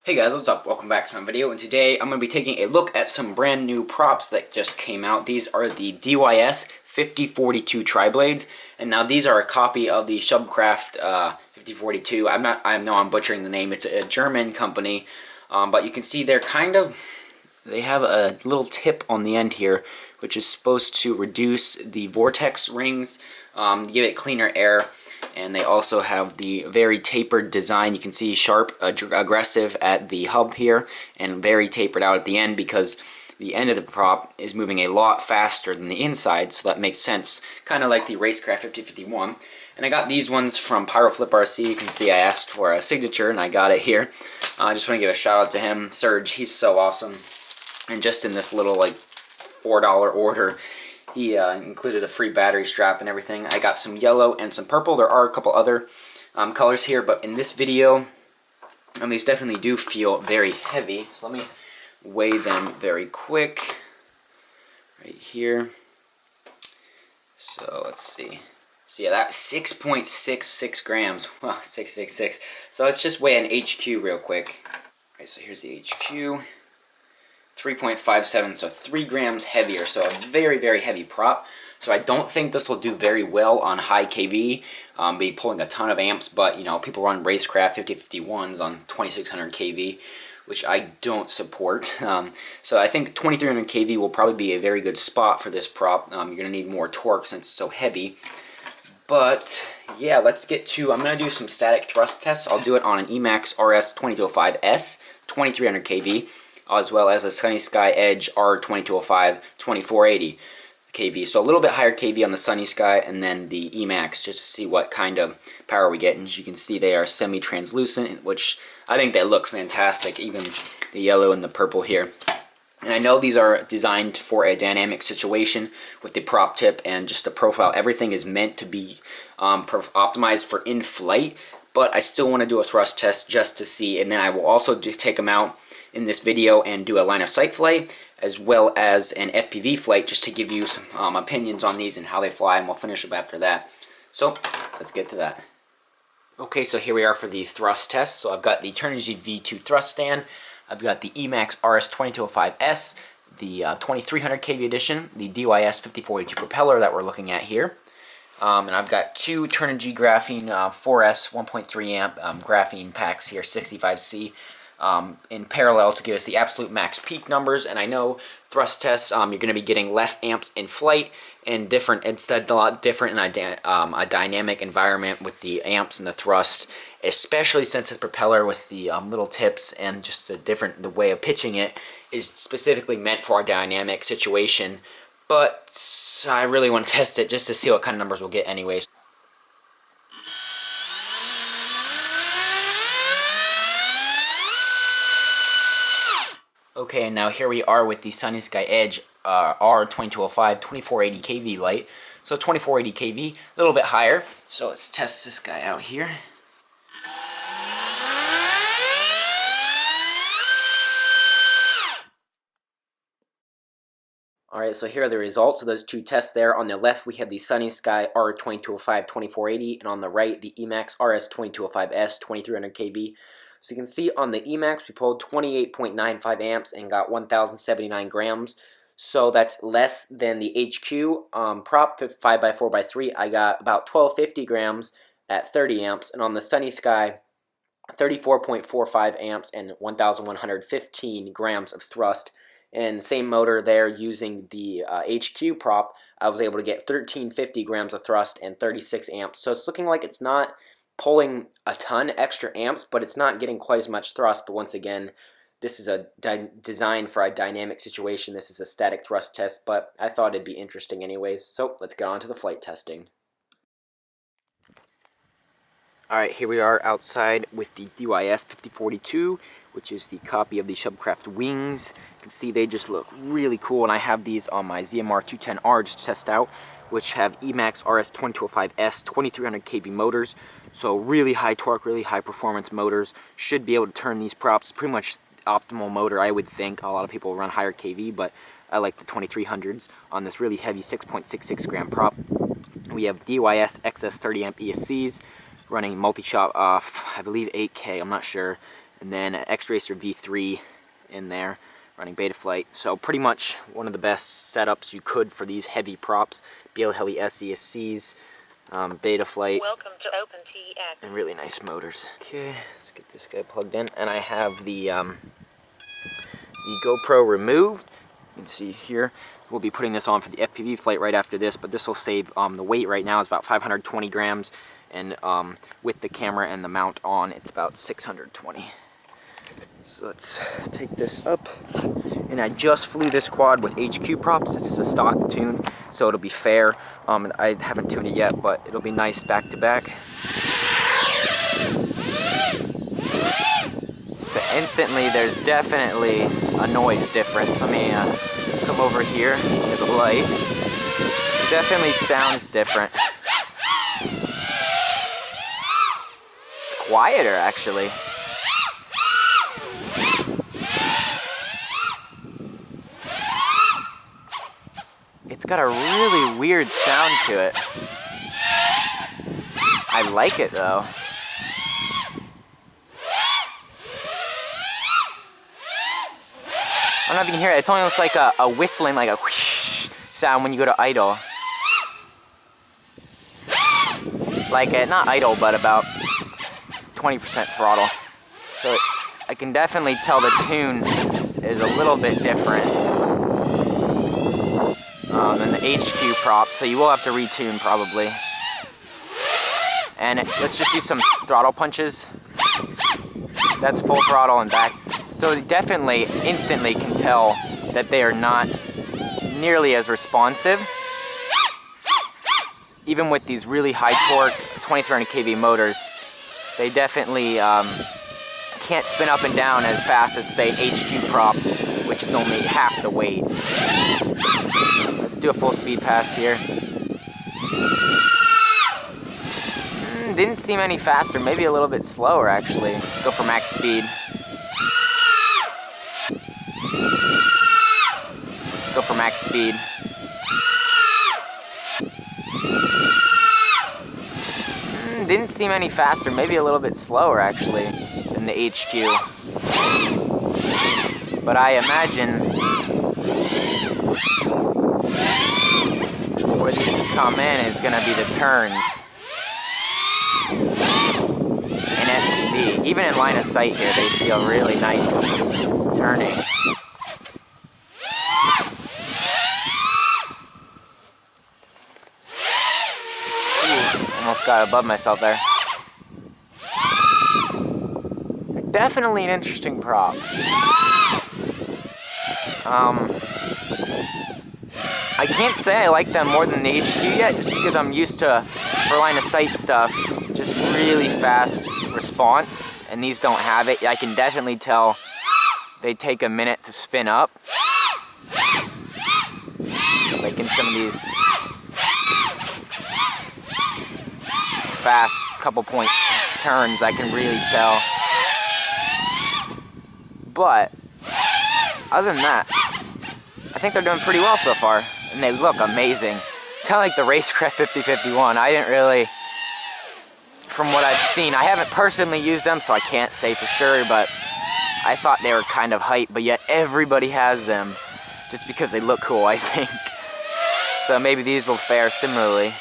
Hey guys, what's up? Welcome back to my video, and today I'm going to be taking a look at some brand new props that just came out. These are the DYS 5042 triblades, and now these are a copy of the Shubcraft 5042. I know I'm butchering the name. It's a German company, but you can see they have a little tip on the end here, which is supposed to reduce the vortex rings, give it cleaner air. And they also have the very tapered design. You can see sharp, aggressive at the hub here, and very tapered out at the end because the end of the prop is moving a lot faster than the inside, so that makes sense. Kind of like the RCAddict 5051. And I got these ones from Pyroflip RC. You can see I asked for a signature, and I got it here. I just want to give a shout out to him, Serge. He's so awesome. And just in this little like $4 order, he included a free battery strap and everything. I got some yellow and some purple. There are a couple other colors here, but in this video, these definitely do feel very heavy. So let me weigh them very quick. Right here. So let's see. So yeah, that's 6.66 grams. Wow, 666. So let's just weigh an HQ real quick. All right, so here's the HQ. 3.57, so 3 grams heavier, so a very, very heavy prop. So I don't think this will do very well on high KV, be pulling a ton of amps, but you know, people run Racecraft 5051s on 2600 KV, which I don't support. So I think 2300 KV will probably be a very good spot for this prop. You're going to need more torque since it's so heavy. But yeah, let's get to, I'm going to do some static thrust tests. I'll do it on an Emax RS2205S, 2300 KV. As well as a Sunny Sky Edge R2205 2480 kV. So a little bit higher kV on the Sunny Sky, and then the Emax, just to see what kind of power we get. And as you can see, they are semi-translucent, which I think they look fantastic, even the yellow and the purple here. And I know these are designed for a dynamic situation with the prop tip and just the profile. Everything is meant to be optimized for in-flight, but I still want to do a thrust test just to see, and then I will also take them out in this video and do a line of sight flight as well as an FPV flight, just to give you some opinions on these and how they fly, and we'll finish up after that. So let's get to that. Okay, so here we are for the thrust test. So I've got the Turnigy V2 thrust stand, I've got the Emax RS2205S, the 2300 kV edition, the DYS 5042 propeller that we're looking at here. And I've got two Turnigy Graphene 4S 1.3 amp graphene packs here, 65C, in parallel to give us the absolute max peak numbers. And I know thrust tests, you're going to be getting less amps in flight and instead a lot different in a dynamic environment with the amps and the thrust, especially since the propeller with the little tips and just the way of pitching it is specifically meant for a dynamic situation. But I really want to test it just to see what kind of numbers we'll get anyways. Okay, and now here we are with the Sunny Sky Edge R2205 2480 kV light. So 2480 kV, a little bit higher. So let's test this guy out here. Alright, so here are the results of those two tests there. On the left, we have the Sunny Sky R2205 2480, and on the right, the Emax RS2205S 2300 kV. So you can see on the Emax, we pulled 28.95 amps and got 1,079 grams. So that's less than the HQ prop 5x4x3. I got about 1,250 grams at 30 amps. And on the Sunny Sky, 34.45 amps and 1,115 grams of thrust. And same motor there using the HQ prop, I was able to get 1,350 grams of thrust and 36 amps. So it's looking like it's not pulling a ton extra amps, but it's not getting quite as much thrust. But once again, this is a design for a dynamic situation. This is a static thrust test, but I thought it'd be interesting anyways. So let's get on to the flight testing. Alright, here we are outside with the DYS 5042, which is the copy of the Shubcraft wings. You can see they just look really cool, and I have these on my ZMR 210R just to test out, which have Emax RS2205S 2300 kV motors. So really high torque, really high performance motors. Should be able to turn these props. Pretty much optimal motor, I would think. A lot of people run higher kV, but I like the 2300s on this really heavy 6.66 gram prop. We have DYS XS 30 amp ESCs running multi-shot off, I believe 8K, I'm not sure. and then an X-Racer V3 in there running Betaflight. So pretty much one of the best setups you could for these heavy props. BL Heli SESCs, Betaflight. Welcome to OpenTX. And really nice motors. Okay, let's get this guy plugged in. And I have the GoPro removed. You can see here. We'll be putting this on for the FPV flight right after this, but this will save the weight right now is about 520 grams, and with the camera and the mount on, it's about 620. So let's take this up. And I just flew this quad with HQ props. This is a stock tune, so it'll be fair. And I haven't tuned it yet, but it'll be nice back to back. So instantly, there's definitely a noise difference. Let me come over here to the light. It definitely sounds different. It's quieter, actually. It's got a really weird sound to it. I like it though. I don't know if you can hear it. It's almost like a whistling, like a whoosh sound when you go to idle. Like not idle, but about 20% throttle. So I can definitely tell the tune is a little bit different than the HQ prop, so you will have to retune probably. And let's just do some throttle punches. That's full throttle and back. So definitely, instantly can tell that they are not nearly as responsive. Even with these really high torque 2300 kV motors, they definitely can't spin up and down as fast as, say, an HQ prop, which is only half the weight. Let's do a full speed pass here. Didn't seem any faster, maybe a little bit slower actually. Let's go for max speed. Go for max speed. Didn't seem any faster, maybe a little bit slower actually than the HQ. But I imagine where these come in is going to be the turns in FPV. Even in line of sight here, they feel really nice turning. Almost got above myself there. Definitely an interesting prop. I can't say I like them more than the HQ yet, just because I'm used to, for line of sight stuff, just really fast response, and these don't have it. I can definitely tell they take a minute to spin up. Like in some of these fast couple point turns, I can really tell. But other than that, I think they're doing pretty well so far, and they look amazing. Kind of like the Racecraft 5051. I didn't really, from what I've seen, I haven't personally used them, so I can't say for sure, but I thought they were kind of hype, but yet everybody has them just because they look cool, I think. So maybe these will fare similarly.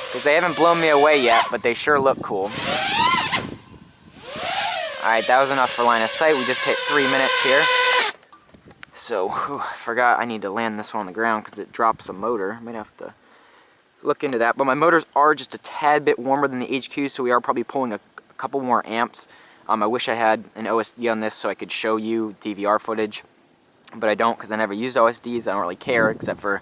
Because they haven't blown me away yet, but they sure look cool. Alright, that was enough for line of sight. We just hit 3 minutes here. So, I forgot I need to land this one on the ground because it drops a motor. I might have to look into that. But my motors are just a tad bit warmer than the HQ, so we are probably pulling a couple more amps. I wish I had an OSD on this so I could show you DVR footage. But I don't, because I never use OSDs. I don't really care, except for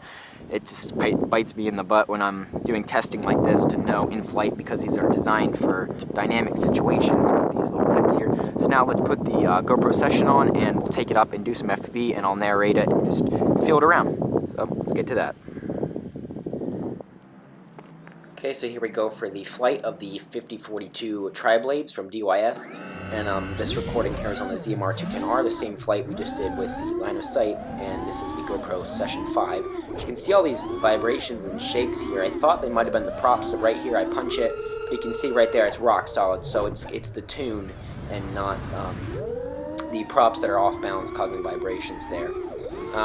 it just bites me in the butt when I'm doing testing like this to know in flight, because these are designed for dynamic situations with these little tips here. So now let's put the GoPro session on, and we'll take it up and do some FPV, and I'll narrate it and just feel it around. So let's get to that. Okay, so here we go for the flight of the 5042 triblades from DYS, and this recording here is on the ZMR210R, the same flight we just did with the line of sight, and this is the GoPro Session 5. You can see all these vibrations and shakes here. I thought they might have been the props, so right here I punch it, but you can see right there it's rock solid, so it's the tune, and not the props that are off balance causing vibrations there.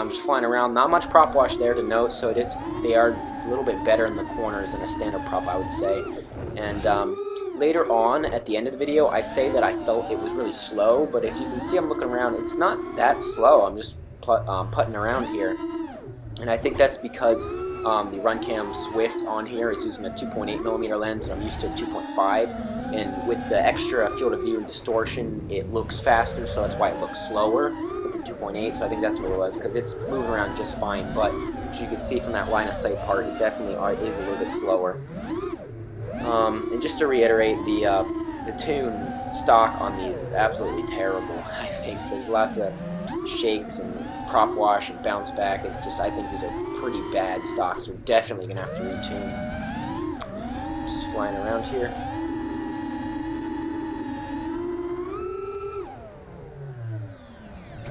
Just flying around, not much prop wash there to note, so they are a little bit better in the corners than a standard prop, I would say. And later on, at the end of the video, I say that I felt it was really slow, but if you can see I'm looking around, it's not that slow. I'm just putting around here. And I think that's because the RunCam Swift on here is using a 2.8mm lens, and I'm used to a 2.5. And with the extra field of view and distortion, it looks faster, so that's why it looks slower with the 2.8. So I think that's what it was, because it's moving around just fine. But as you can see from that line of sight part, it definitely is a little bit slower. And just to reiterate, the tune stock on these is absolutely terrible. I think there's lots of shakes and prop wash and bounce back. It's just, I think these are pretty bad stocks. We're definitely gonna have to retune. Just flying around here.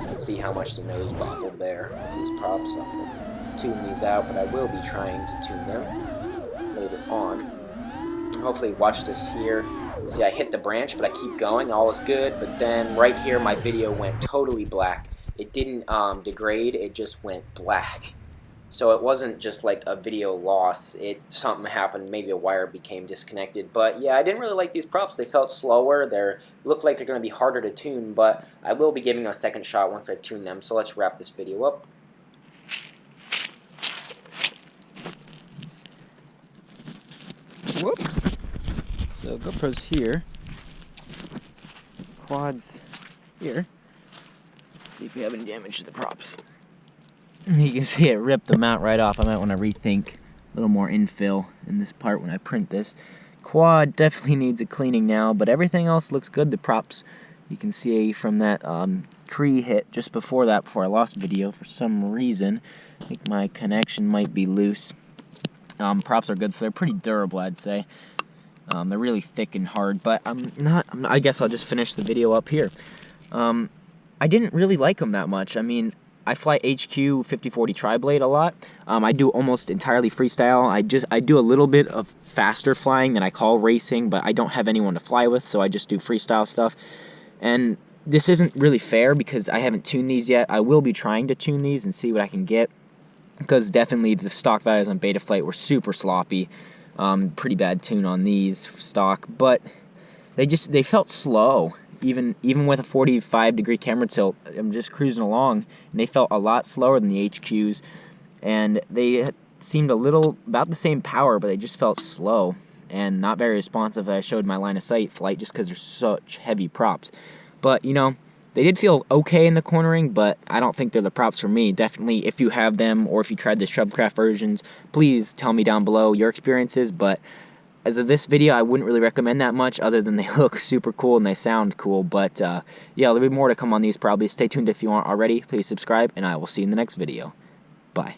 Let's see how much the nose bobbled there with these props. I'll have to tune these out, but I will be trying to tune them later on. Hopefully watch this here. See, I hit the branch, but I keep going. All is good, but then right here my video went totally black. It didn't degrade, it just went black. So it wasn't just like a video loss. Something happened, maybe a wire became disconnected. But yeah, I didn't really like these props. They felt slower. They look like they're going to be harder to tune, but I will be giving them a second shot once I tune them. So let's wrap this video up. Whoops. So GoPro's here. Quad's here. Let's see if we have any damage to the props. You can see it ripped the mount right off. I might want to rethink a little more infill in this part when I print this. Quad definitely needs a cleaning now, but everything else looks good. The props, you can see from that tree hit just before that, before I lost video for some reason. I think my connection might be loose. Props are good, so they're pretty durable, I'd say. They're really thick and hard, but I guess I'll just finish the video up here. I didn't really like them that much. I mean, I fly HQ 5040 triblade a lot. I do almost entirely freestyle. I do a little bit of faster flying that I call racing, but I don't have anyone to fly with, so I just do freestyle stuff. And this isn't really fair because I haven't tuned these yet. I will be trying to tune these and see what I can get, because definitely the stock values on Betaflight were super sloppy. Pretty bad tune on these stock, but they felt slow. Even with a 45-degree camera tilt, I'm just cruising along, and they felt a lot slower than the HQs, and they seemed about the same power, but they just felt slow and not very responsive. I showed my line of sight flight just because they're such heavy props. But you know, they did feel okay in the cornering, but I don't think they're the props for me. Definitely, if you have them or if you tried the Shrubcraft versions, please tell me down below your experiences. But as of this video, I wouldn't really recommend that much, other than they look super cool and they sound cool. But yeah, there'll be more to come on these probably. Stay tuned if you aren't already. Please subscribe, and I will see you in the next video. Bye.